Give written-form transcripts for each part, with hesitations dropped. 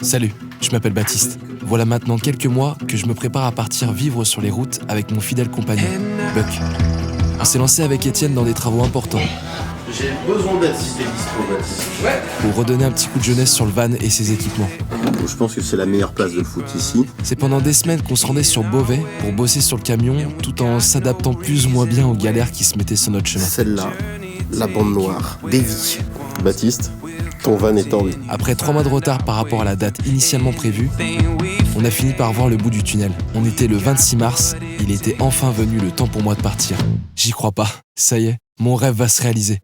Salut, je m'appelle Baptiste. Voilà maintenant quelques mois que je me prépare à partir vivre sur les routes avec mon fidèle compagnon, Buck. On s'est lancé avec Étienne dans des travaux importants. J'ai besoin d'être si t'es dispo, Baptiste. Ouais. Pour redonner un petit coup de jeunesse sur le van et ses équipements. Je pense que c'est la meilleure place de foot ici. C'est pendant des semaines qu'on se rendait sur Beauvais pour bosser sur le camion, tout en s'adaptant plus ou moins bien aux galères qui se mettaient sur notre chemin. Celle-là, la bande noire, Davy. Baptiste, ton van est en vie. Après 3 mois de retard par rapport à la date initialement prévue, on a fini par voir le bout du tunnel. On était le 26 mars, il était enfin venu le temps pour moi de partir. J'y crois pas, ça y est, mon rêve va se réaliser.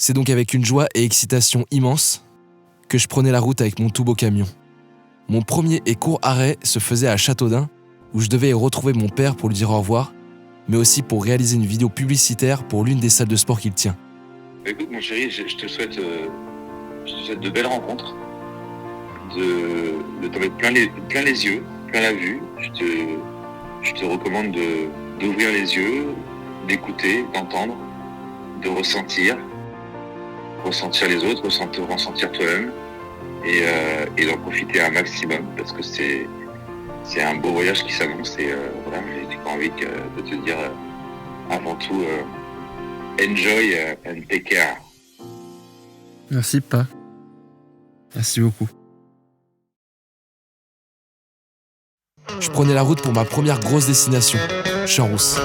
C'est donc avec une joie et excitation immense que je prenais la route avec mon tout beau camion. Mon premier et court arrêt se faisait à Châteaudun, où je devais y retrouver mon père pour lui dire au revoir, mais aussi pour réaliser une vidéo publicitaire pour l'une des salles de sport qu'il tient. Écoute mon chéri, je te souhaite de belles rencontres, de t'en mettre plein les yeux, plein la vue. Je te recommande d'ouvrir les yeux, d'écouter, d'entendre, de ressentir les autres, ressentir toi-même et d'en profiter un maximum parce que c'est un beau voyage qui s'annonce et voilà, j'ai pas envie de te dire avant tout enjoy and take care. Merci Pa. Merci beaucoup. Je prenais la route pour ma première grosse destination, Champs-Rousse.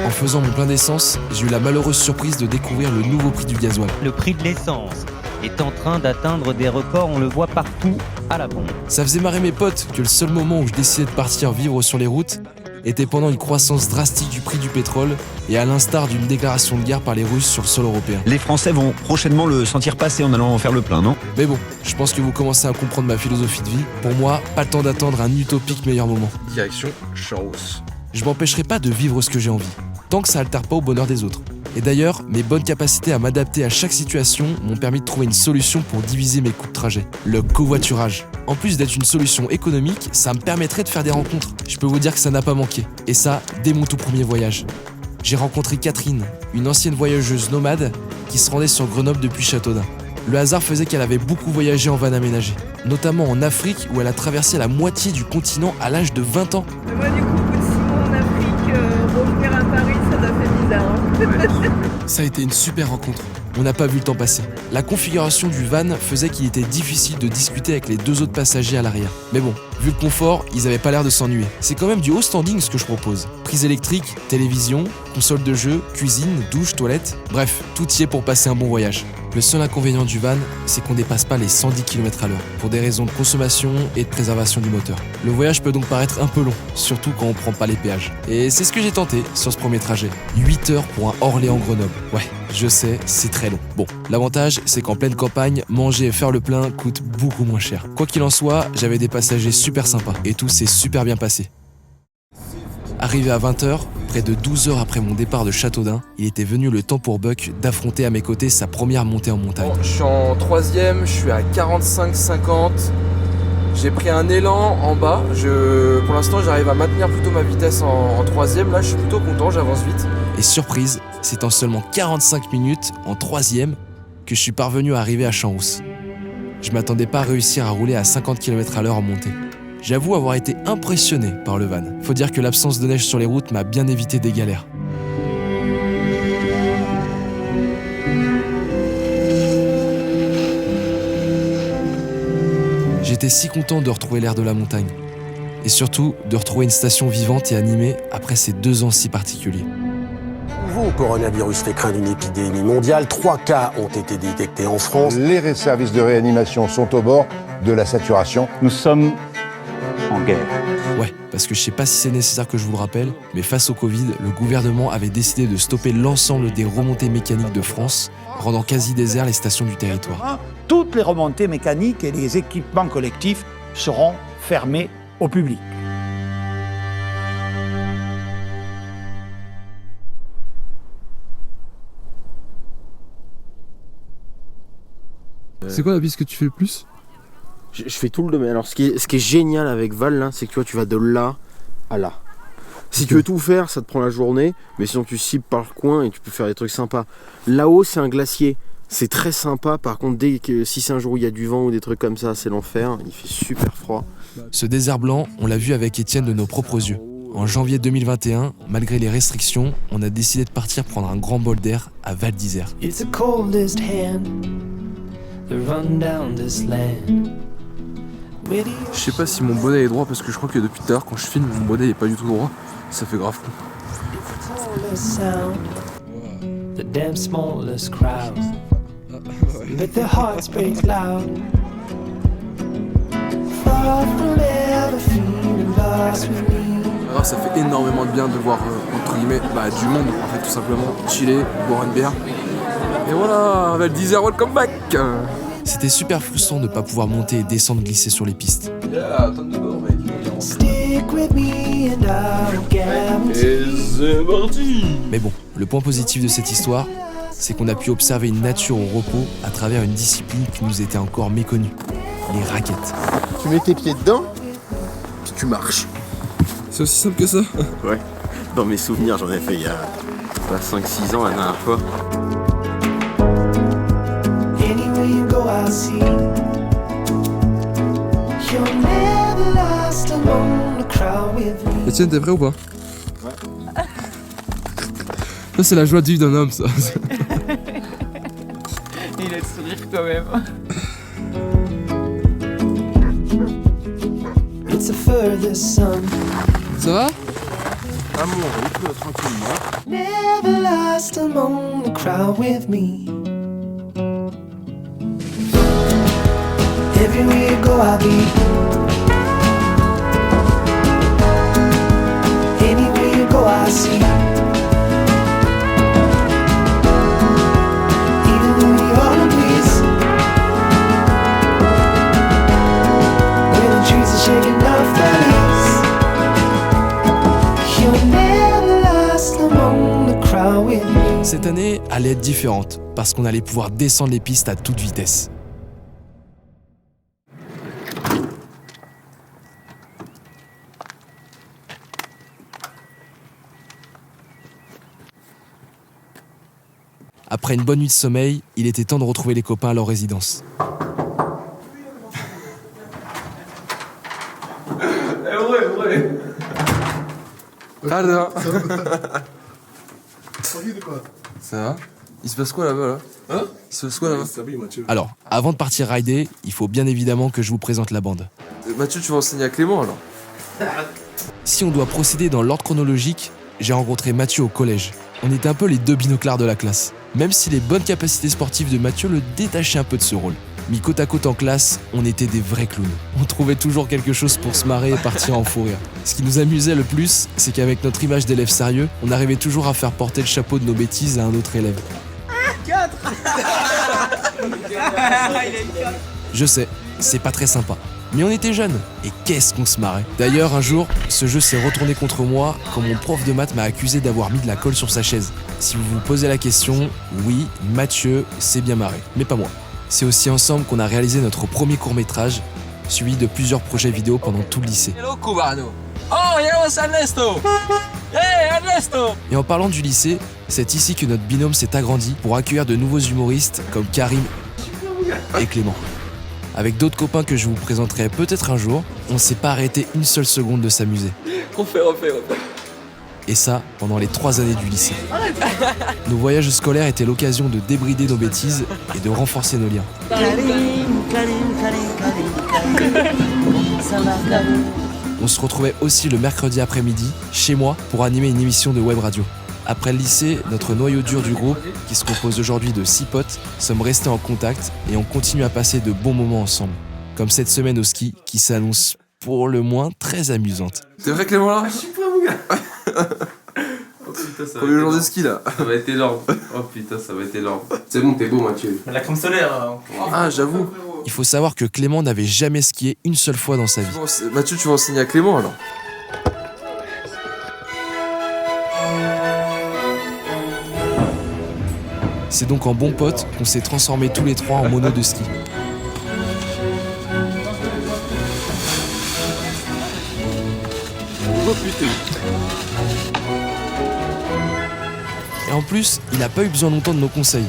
En faisant mon plein d'essence, j'ai eu la malheureuse surprise de découvrir le nouveau prix du gasoil. Le prix de l'essence est en train d'atteindre des records, on le voit partout à la pompe. Ça faisait marrer mes potes que le seul moment où je décidais de partir vivre sur les routes était pendant une croissance drastique du prix du pétrole et à l'instar d'une déclaration de guerre par les Russes sur le sol européen. Les Français vont prochainement le sentir passer en allant faire le plein, non ? Mais bon, je pense que vous commencez à comprendre ma philosophie de vie. Pour moi, pas le temps d'attendre un utopique meilleur moment. Direction Champs-Rousse. Je m'empêcherai pas de vivre ce que j'ai envie, tant que ça altère pas au bonheur des autres. Et d'ailleurs, mes bonnes capacités à m'adapter à chaque situation m'ont permis de trouver une solution pour diviser mes coûts de trajet. Le covoiturage. En plus d'être une solution économique, ça me permettrait de faire des rencontres. Je peux vous dire que ça n'a pas manqué. Et ça, dès mon tout premier voyage. J'ai rencontré Catherine, une ancienne voyageuse nomade qui se rendait sur Grenoble depuis Châteaudun. Le hasard faisait qu'elle avait beaucoup voyagé en van aménagé, notamment en Afrique où elle a traversé la moitié du continent à l'âge de 20 ans. Moi du coup, au bout de 6 mois en Afrique, revenir à Paris, ça doit faire bizarre. Ça a été une super rencontre. On n'a pas vu le temps passer. La configuration du van faisait qu'il était difficile de discuter avec les 2 autres passagers à l'arrière. Mais bon, vu le confort, ils avaient pas l'air de s'ennuyer. C'est quand même du haut standing ce que je propose. Prise électrique, télévision, console de jeu, cuisine, douche, toilette. Bref, tout y est pour passer un bon voyage. Le seul inconvénient du van, c'est qu'on dépasse pas les 110 km/h, pour des raisons de consommation et de préservation du moteur. Le voyage peut donc paraître un peu long, surtout quand on prend pas les péages. Et c'est ce que j'ai tenté sur ce premier trajet. 8 heures pour un Orléans-Grenoble. Ouais, je sais, c'est très long. Bon, l'avantage, c'est qu'en pleine campagne, manger et faire le plein coûte beaucoup moins cher. Quoi qu'il en soit, j'avais des passagers super sympas, et tout s'est super bien passé. Arrivé à 20h, près de 12 heures après mon départ de Châteaudun, il était venu le temps pour Buck d'affronter à mes côtés sa première montée en montagne. Bon, je suis en 3ème, je suis à 45-50. J'ai pris un élan en bas. Pour l'instant, j'arrive à maintenir plutôt ma vitesse en 3ème. Là, je suis plutôt content, j'avance vite. Et surprise, c'est en seulement 45 minutes, en 3ème, que je suis parvenu à arriver à Champs-Rousse. Je m'attendais pas à réussir à rouler à 50 km/h en montée. J'avoue avoir été impressionné par le van. Faut dire que l'absence de neige sur les routes m'a bien évité des galères. J'étais si content de retrouver l'air de la montagne. Et surtout, de retrouver une station vivante et animée après ces 2 ans si particuliers. Nouveau coronavirus fait craindre une épidémie mondiale. 3 cas ont été détectés en France. Les services de réanimation sont au bord de la saturation. Nous sommes en guerre. Ouais, parce que je sais pas si c'est nécessaire que je vous le rappelle, mais face au Covid, le gouvernement avait décidé de stopper l'ensemble des remontées mécaniques de France, rendant quasi désert les stations du territoire. Toutes les remontées mécaniques et les équipements collectifs seront fermés au public. C'est quoi la piste que tu fais le plus? Je fais tout le domaine. Alors ce qui est génial avec Val là, c'est que tu vas de là à là. Si tu veux tout faire, ça te prend la journée, mais sinon tu cibles par le coin et tu peux faire des trucs sympas. Là-haut, c'est un glacier. C'est très sympa. Par contre, si c'est un jour où il y a du vent ou des trucs comme ça, c'est l'enfer. Il fait super froid. Ce désert blanc, on l'a vu avec Étienne de nos propres yeux. En janvier 2021, malgré les restrictions, on a décidé de partir prendre un grand bol d'air à Val d'Isère. Je sais pas si mon bonnet est droit parce que je crois que depuis tout à l'heure quand je filme mon bonnet est pas du tout droit. Ça fait grave con. Alors ça fait énormément de bien de voir entre guillemets du monde en fait tout simplement chiller, boire une bière. Et voilà, Val d'Isère, welcome back. C'était super frustrant de ne pas pouvoir monter et descendre glisser sur les pistes. Mais bon, le point positif de cette histoire, c'est qu'on a pu observer une nature au repos à travers une discipline qui nous était encore méconnue, les raquettes. Tu mets tes pieds dedans, puis tu marches. C'est aussi simple que ça? Ouais. Dans mes souvenirs, j'en ai fait il y a 5-6 ans la dernière fois. Etienne, t'es prêt ou pas? Ouais. Ça c'est la joie de vivre d'un homme ça. Il a le sourire quand même. Ça va? À mon rythme, tranquillement. Never lost among the crowd with me. Everywhere you go, I'll be. Anywhere you go, I'll see. Even though you're all in peace, when the trees are shaking off their leaves, you're never lost among the crowd with me. Cette année allait être différente, parce qu'on allait pouvoir descendre les pistes à toute vitesse. Après une bonne nuit de sommeil, il était temps de retrouver les copains à leur résidence. Alors. Ça va? Il se passe quoi là-bas là? Hein? Il se passe quoi là-bas? Alors, avant de partir rider, il faut bien évidemment que je vous présente la bande. Mathieu, tu vas enseigner à Clément alors? Si on doit procéder dans l'ordre chronologique, j'ai rencontré Mathieu au collège. On était un peu les deux binoclars de la classe. Même si les bonnes capacités sportives de Mathieu le détachaient un peu de ce rôle. Mis côte à côte en classe, on était des vrais clowns. On trouvait toujours quelque chose pour se marrer et partir en fou rire. Ce qui nous amusait le plus, c'est qu'avec notre image d'élève sérieux, on arrivait toujours à faire porter le chapeau de nos bêtises à un autre élève. 4. Je sais, c'est pas très sympa. Mais on était jeunes, et qu'est-ce qu'on se marrait. D'ailleurs, un jour, ce jeu s'est retourné contre moi quand mon prof de maths m'a accusé d'avoir mis de la colle sur sa chaise. Si vous vous posez la question, oui, Mathieu s'est bien marré, mais pas moi. C'est aussi ensemble qu'on a réalisé notre premier court-métrage, suivi de plusieurs projets vidéo pendant tout le lycée. Hello, Cubano. Oh, here's Ernesto. Hey, Ernesto. Et en parlant du lycée, c'est ici que notre binôme s'est agrandi pour accueillir de nouveaux humoristes comme Karim et Clément. Avec d'autres copains que je vous présenterai peut-être un jour, on s'est pas arrêté une seule seconde de s'amuser. Refais. Et ça, pendant les 3 années du lycée. Nos voyages scolaires étaient l'occasion de débrider nos bêtises et de renforcer nos liens. On se retrouvait aussi le mercredi après-midi, chez moi, pour animer une émission de web radio. Après le lycée, notre noyau dur du groupe, qui se compose aujourd'hui de 6 potes, sommes restés en contact et on continue à passer de bons moments ensemble. Comme cette semaine au ski qui s'annonce pour le moins très amusante. C'est vrai Clément là? Je suis pas mon gars. Oh putain, ça Premier jour de ski là. Ça va être énorme. Oh putain, ça va être énorme. C'est bon, t'es beau Mathieu. La crème solaire. Ah j'avoue. Il faut savoir que Clément n'avait jamais skié une seule fois dans sa vie. Bon, Mathieu, tu vas enseigner à Clément alors. C'est donc en bon pote qu'on s'est transformés tous les trois en mono de ski. Oh putain. Et en plus, il n'a pas eu besoin longtemps de nos conseils.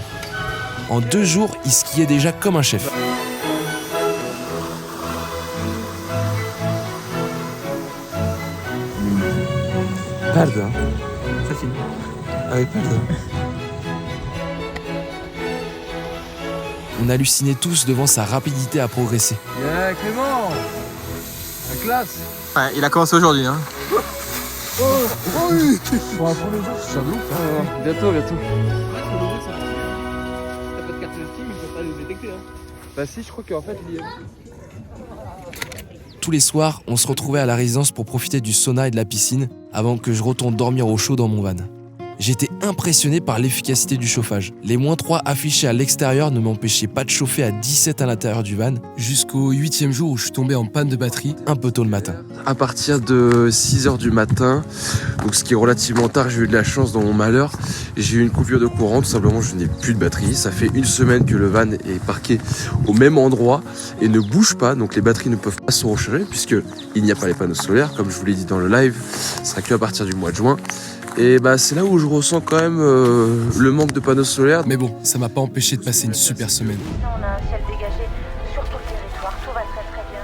En 2 jours, il skiait déjà comme un chef. Pardon. Facile. Ah oui, pardon. On hallucinait tous devant sa rapidité à progresser. Yeah, Clément. La classe. Ouais, il a commencé aujourd'hui. Hein. Pour un premier jour, c'est ça de ouf. Bientôt. T'as pas de carte de ski, mais ils peuvent pas le détecter. Bah si, je crois qu'en fait, il y a... Tous les soirs, on se retrouvait à la résidence pour profiter du sauna et de la piscine avant que je retourne dormir au chaud dans mon van. J'étais impressionné par l'efficacité du chauffage. Les -3 affichés à l'extérieur ne m'empêchaient pas de chauffer à 17 à l'intérieur du van, jusqu'au 8e jour où je suis tombé en panne de batterie un peu tôt le matin. À partir de 6h du matin, donc ce qui est relativement tard, j'ai eu de la chance dans mon malheur. J'ai eu une coupure de courant, tout simplement je n'ai plus de batterie. Ça fait 1 semaine que le van est parqué au même endroit et ne bouge pas, donc les batteries ne peuvent pas se recharger puisqu'il n'y a pas les panneaux solaires, comme je vous l'ai dit dans le live, ce sera qu'à partir du mois de juin. Et bah c'est là où je ressens quand même le manque de panneaux solaires. Mais bon, ça m'a pas empêché de passer une super semaine. On a un ciel dégagé sur tout le territoire, tout va très très bien.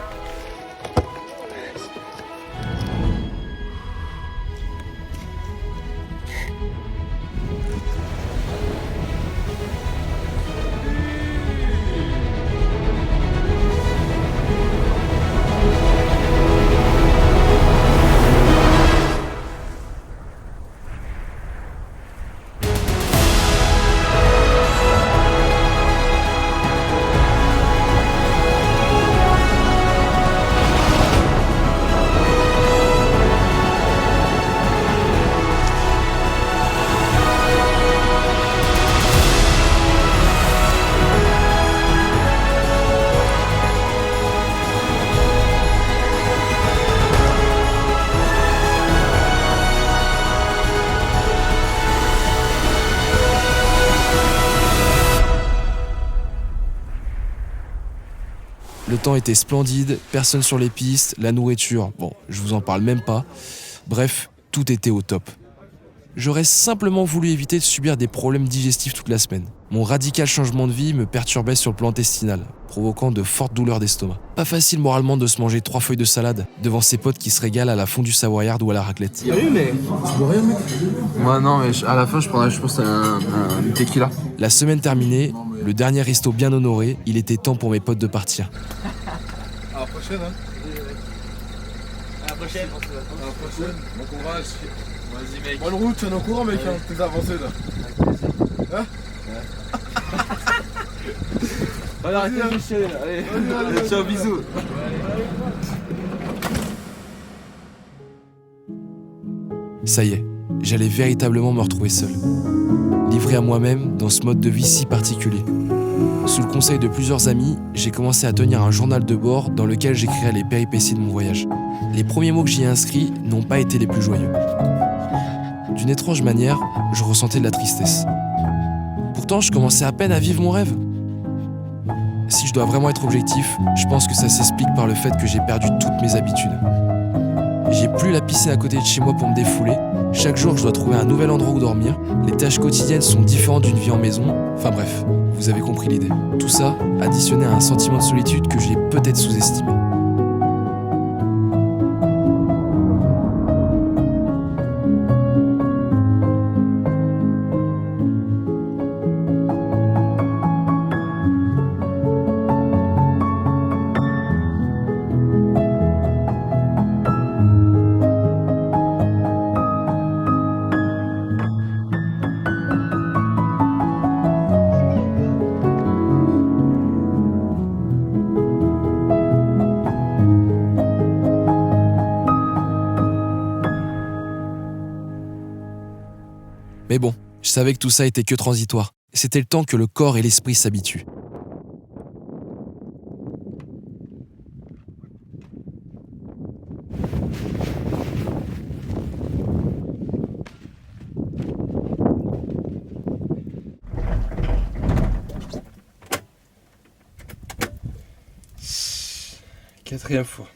Le temps était splendide, personne sur les pistes, la nourriture, bon, je vous en parle même pas. Bref, tout était au top. J'aurais simplement voulu éviter de subir des problèmes digestifs toute la semaine. Mon radical changement de vie me perturbait sur le plan intestinal, provoquant de fortes douleurs d'estomac. Pas facile moralement de se manger 3 feuilles de salade devant ses potes qui se régalent à la fondue savoyarde ou à la raclette. Oui, mais tu bois rien, mec? Moi non, mais à la fin je pense un tequila. La semaine terminée, le dernier resto bien honoré, il était temps pour mes potes de partir. À la prochaine, hein. À la prochaine. À la prochaine. Bon courage. Vas-y, mec. Bonne route, tiens au courant, mec, hein. T'es avancé là. Hein? Allez, arrêtez de chier là. Allez, ciao, bisous. Ça y est, j'allais véritablement me retrouver seul. Livré à moi-même dans ce mode de vie si particulier. Sous le conseil de plusieurs amis, j'ai commencé à tenir un journal de bord dans lequel j'écrirais les péripéties de mon voyage. Les premiers mots que j'y ai inscrits n'ont pas été les plus joyeux. D'une étrange manière, je ressentais de la tristesse. Pourtant, je commençais à peine à vivre mon rêve. Si je dois vraiment être objectif, je pense que ça s'explique par le fait que j'ai perdu toutes mes habitudes. J'ai plus la piscine à côté de chez moi pour me défouler. Chaque jour, je dois trouver un nouvel endroit où dormir. Les tâches quotidiennes sont différentes d'une vie en maison. Enfin bref, vous avez compris l'idée. Tout ça, additionné à un sentiment de solitude que j'ai peut-être sous-estimé. Mais bon, je savais que tout ça était que transitoire. C'était le temps que le corps et l'esprit s'habituent. Quatrième fois.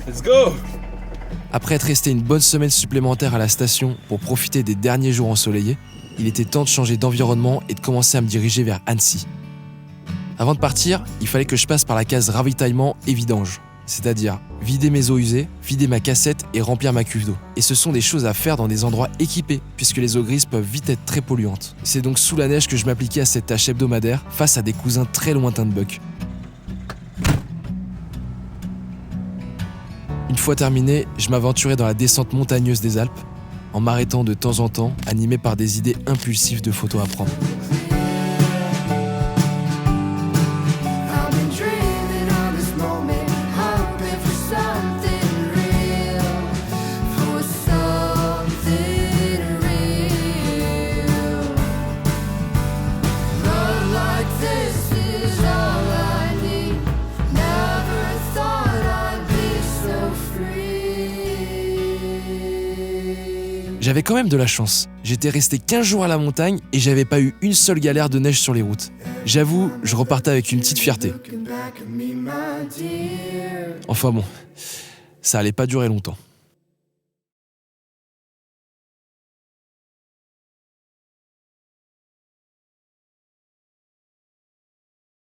Let's go! Après être resté une bonne semaine supplémentaire à la station pour profiter des derniers jours ensoleillés, il était temps de changer d'environnement et de commencer à me diriger vers Annecy. Avant de partir, il fallait que je passe par la case ravitaillement et vidange, c'est-à-dire vider mes eaux usées, vider ma cassette et remplir ma cuve d'eau. Et ce sont des choses à faire dans des endroits équipés, puisque les eaux grises peuvent vite être très polluantes. C'est donc sous la neige que je m'appliquais à cette tâche hebdomadaire face à des cousins très lointains de Buck. Une fois terminé, je m'aventurais dans la descente montagneuse des Alpes, en m'arrêtant de temps en temps, animé par des idées impulsives de photos à prendre. J'avais quand même de la chance. J'étais resté 15 jours à la montagne et j'avais pas eu une seule galère de neige sur les routes. J'avoue, je repartais avec une petite fierté. Enfin bon, ça allait pas durer longtemps.